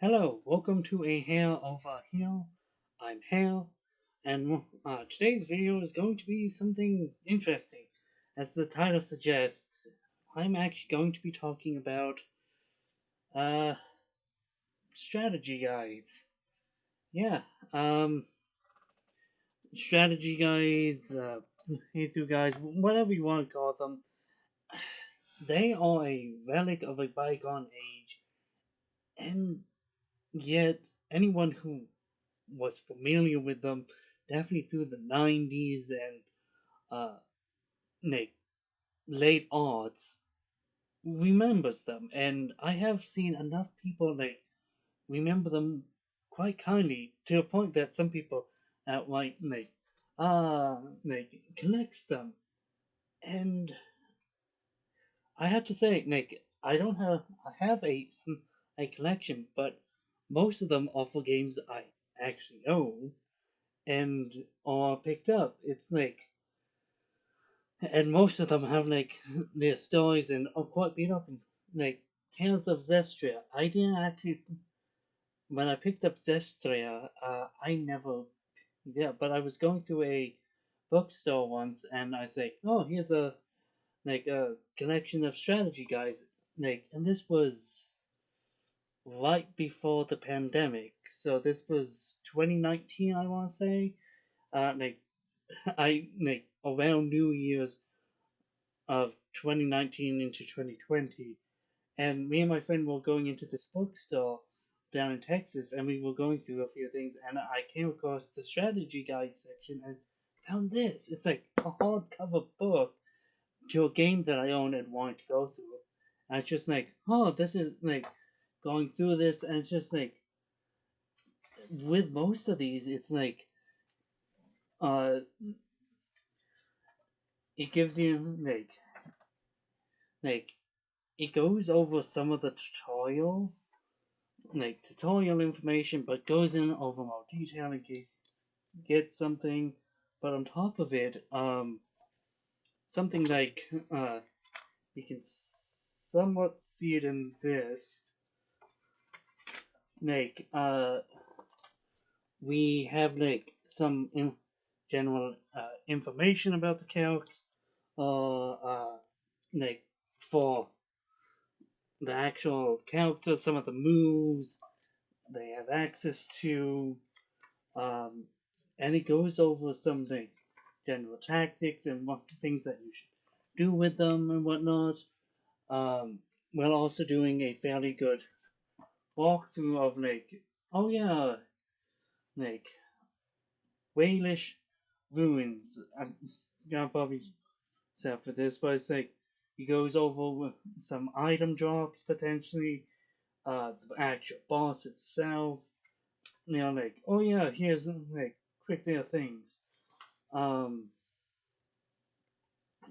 Hello, welcome to a Hare over Hill. I'm Hare, and today's video is going to be something interesting. As the title suggests, I'm actually going to be talking about uh, strategy guides. Yeah, um, strategy guides, playthrough guides, whatever you want to call them. They are a relic of a bygone age, and yet anyone who was familiar with them definitely through the 90s and uh, like late aughts remembers them, and I have seen enough people remember them quite kindly to a point that some people outright collects them. And I have to say, I have a collection, but most of them are for games I actually own and are picked up. It's and most of them have their stories and are quite beat up in Tales of Zestria. I didn't actually when I picked up Zestria, I never yeah, but I was going through a bookstore once and I was like, oh, here's a collection of strategy guides, and this was right before the pandemic, so this was 2019, I want to say, I around New Year's of 2019 into 2020, and me and my friend were going into this bookstore down in Texas, and we were going through a few things, and I came across the strategy guide section and found this. It's like a hardcover book to a game that I own and wanted to go through. And it's just oh, this is going through this, and it's just with most of these, it's uh, it gives you like it goes over some of the tutorial information, but goes in over more detail in case you get something. But on top of it, something you can somewhat see it in this. Like we have some general information about the character, or like for the actual character, some of the moves they have access to, um, and it goes over something general tactics and what things that you should do with them and whatnot. While also doing a fairly good walkthrough of oh yeah, like Walish ruins. I'm gonna probably set for this, but it's he goes over some item drops potentially, the actual boss itself. Oh yeah, here's quick little things. Um,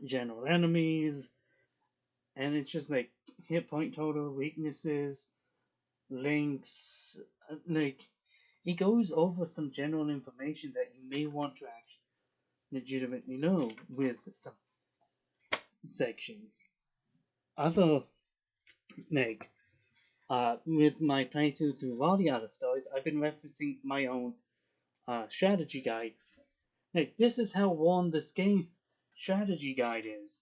General enemies, and it's just hit point total, weaknesses, links, it goes over some general information that you may want to actually legitimately know with some sections. Other like with my playthrough through all the other stories, I've been referencing my own strategy guide. This is how worn this game strategy guide is.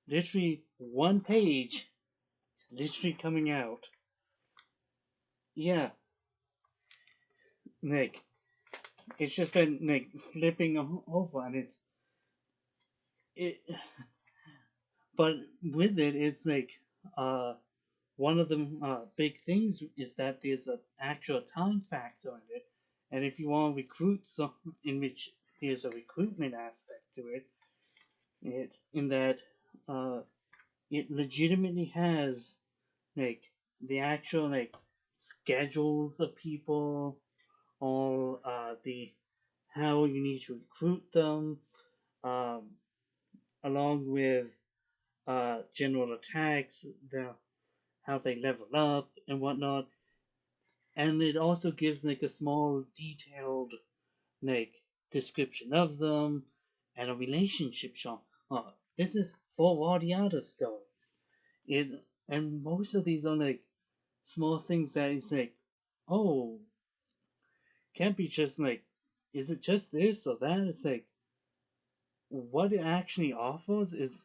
Literally one page is literally coming out. Yeah, like it's just been flipping over, and it. But with it, it's uh one of the big things is that there's an actual time factor in it, and if you want to recruit some, in which there's a recruitment aspect to it, in that uh, it legitimately has like the actual schedules of people, all the how you need to recruit them, um, along with general attacks, the how they level up and whatnot, and it also gives a small detailed like description of them and a relationship shot. This is for all the other stories. It and most of these are small things that is oh, can't be just like, is it just this or that? It's like, what it actually offers is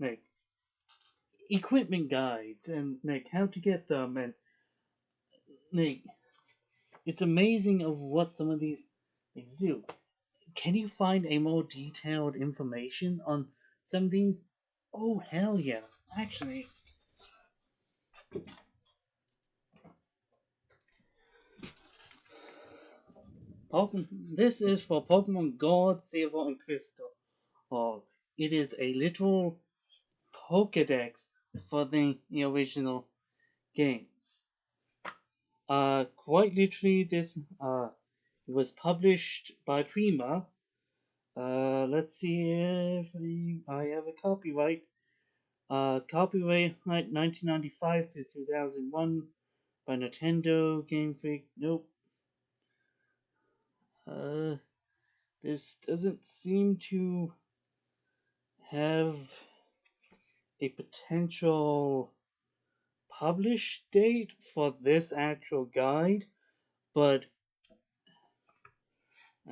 like equipment guides and like how to get them, and like it's amazing of what some of these things do. Can you find a more detailed information on some of these? Oh hell yeah! Actually, this is for Pokemon Gold, Silver, and Crystal. Oh, it is a literal Pokedex for the original games. Quite literally, this was published by Prima. Let's see if I have a copyright. Copyright 1995 to 2001 by Nintendo, Game Freak. Nope. Uh, this doesn't seem to have a potential publish date for this actual guide, but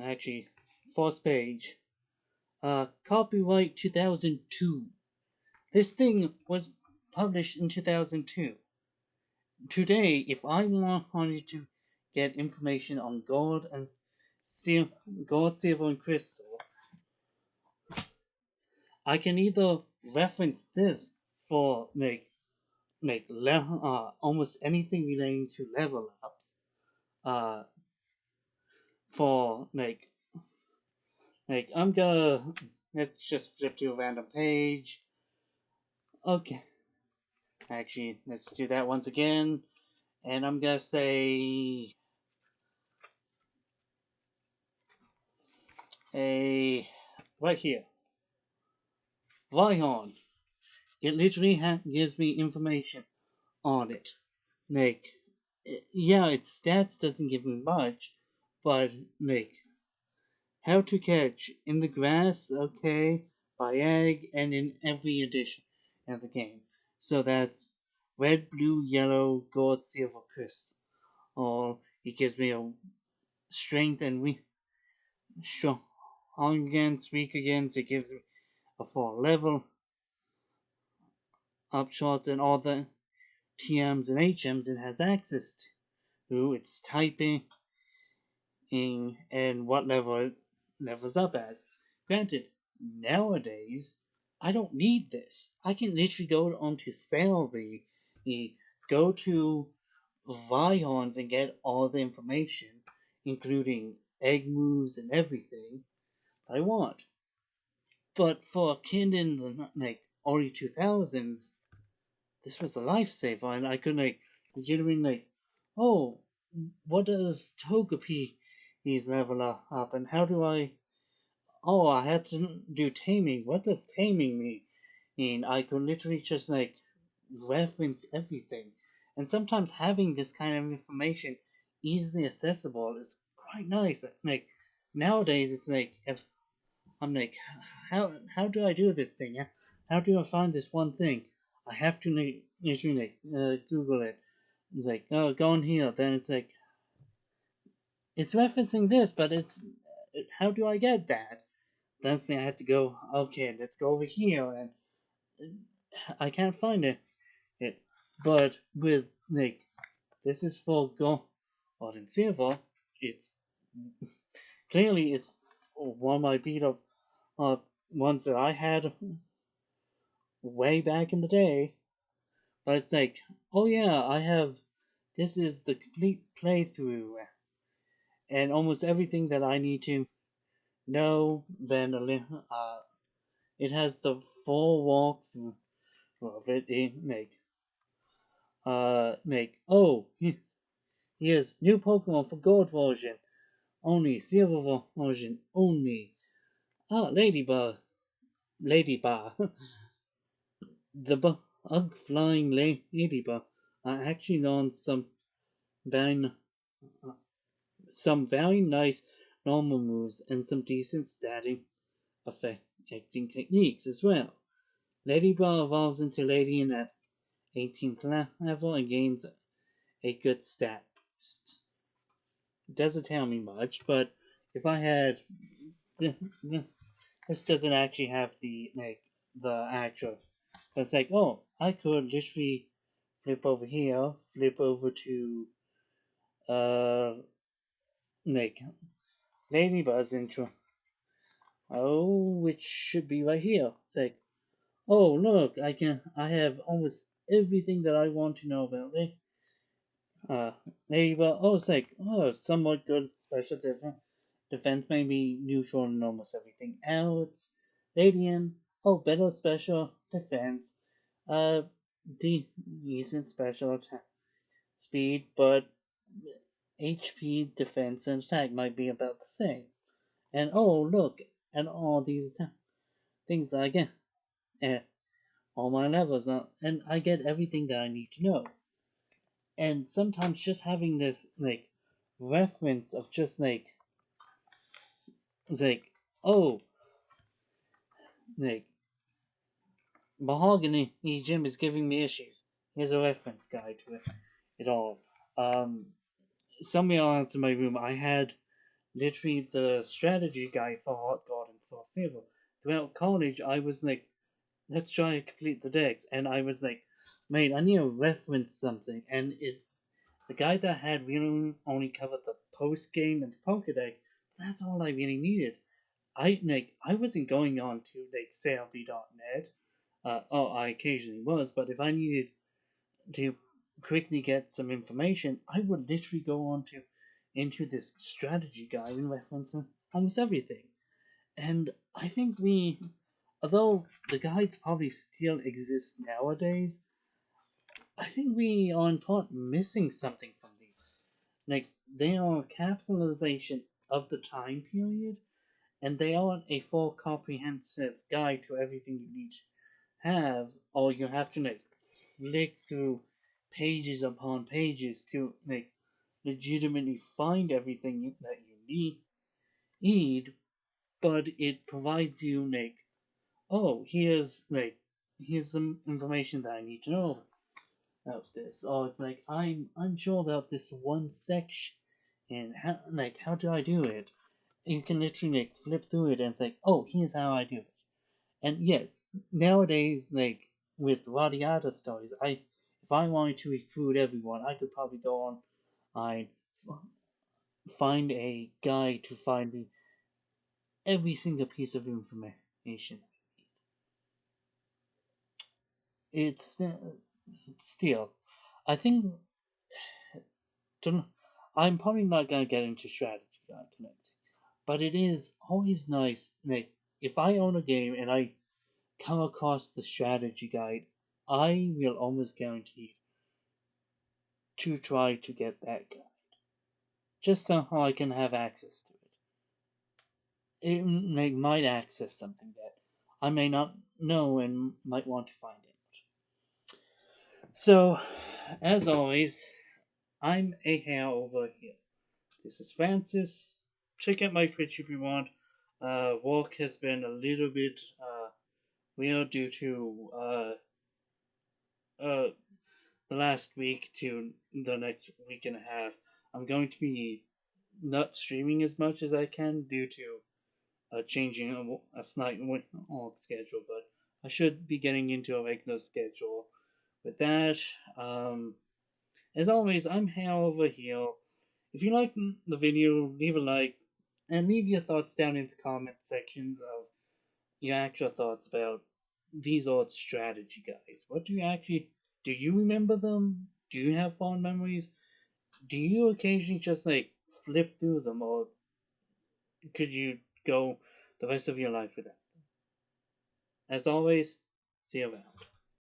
actually, first page. Copyright 2002. This thing was published in 2002. Today, if I wanted to get information on sil- gold, silver, and crystal, I can either reference this for almost anything relating to level ups, uh, for I'm gonna let's just flip to a random page. Okay, actually, let's do that once again, and I'm gonna say a right here, Rhyhorn. It literally gives me information on it. Like, yeah, its stats doesn't give me much, but how to catch in the grass, okay, by egg, and in every edition of the game. So that's red, blue, yellow, gold, silver, crystal. Or it gives me a strength and strong against, weak against. It gives me a 4 level up shots and all the TMs and HMs it has access to. Its typing and what level it levels up as. Granted, nowadays I don't need this. I can literally go onto Salary, go to Rhyhorns and get all the information, including egg moves and everything I want. But for a kid in the early 2000s, this was a lifesaver, and I could legitimately oh, what does Togepi's level up, and how do I? Oh, I had to do taming. What does taming mean? I could literally just reference everything, and sometimes having this kind of information easily accessible is quite nice. Nowadays, it's if I'm how do I do this thing? How do I find this one thing? I have to literally Google it. It's oh, go on here. Then it's referencing this, but how do I get that? Then I had to go. Okay, let's go over here, and I can't find it. But with this is for gold and silver. It's clearly it's one of my beat up ones that I had way back in the day. But it's oh yeah, I have. This is the complete playthrough, and almost everything that I need to know. Then it has the full walkthrough of it. Oh, here's new Pokemon for Gold version only, Silver version only. Ah, Ladybug. The bug flying ladybug. I actually learned very some very nice normal moves and some decent static affecting techniques as well. Ladybug evolves into Ladian at 18th level and gains a good stat It doesn't tell me much, but if I had this doesn't actually have the actual. It's like, oh, I could literally flip over here, flip over to uh like Ladybuzz intro. Oh, which should be right here. It's like, oh look, I have almost everything that I want to know about it. Uh, Ladybug. Oh, it's like, oh, somewhat good special defense, maybe neutral in almost everything else. Radiant. Oh, better special defense. Uh, decent special attack speed, but HP, defense, and attack might be about the same. And oh, look, and all these things that I get. And all my levels, and I get everything that I need to know. And sometimes just having this reference of just it's like, oh, like Mahogany Gym is giving me issues. Here's a reference guide to it all. Um, Somewhere else in my room, I had literally the strategy guide for Hot God and Soul Silver. Throughout college, I was like, let's try to complete the decks, and I was like, mate, I need to reference something, and the guide that I had really only covered the post game and the Pokedex. That's all I really needed. I wasn't going on to salv.net. Oh, I occasionally was, but if I needed to quickly get some information, I would literally go on to into this strategy guide and reference almost everything. And I think although the guides probably still exist nowadays, I think we are in part missing something from these. Like they are a capsulization of the time period, and they aren't a full comprehensive guide to everything you need to have, or you have to flick through pages upon pages to legitimately find everything that you need. But it provides you oh, here's some information that I need to know about this. Oh, it's like I'm unsure about this one section, and how do I do it? You can literally flip through it and say, oh, here's how I do it. And yes, nowadays with Radiata stories, I if I wanted to recruit everyone, I could probably go on I find a guide to find me every single piece of information. It's still, I think, to, I'm probably not gonna get into strategy guide tonight, but it is always nice. If I own a game and I come across the strategy guide, I will almost guarantee to try to get that guide. Just somehow I can have access to it. It might access something that I may not know and might want to find out. So, as always, I'm ahareoverahill. This is Francis. Check out my Twitch if you want. Work has been a little bit weird due to uh, the last week to the next week and a half. I'm going to be not streaming as much as I can due to changing a slight work schedule, but I should be getting into a regular schedule. With that, as always, I'm Hare over here. If you like the video, leave a like and leave your thoughts down in the comment sections of your actual thoughts about these old strategy guys. What do you remember them? Do you have fond memories? Do you occasionally just flip through them, or could you go the rest of your life without? As always, see you around.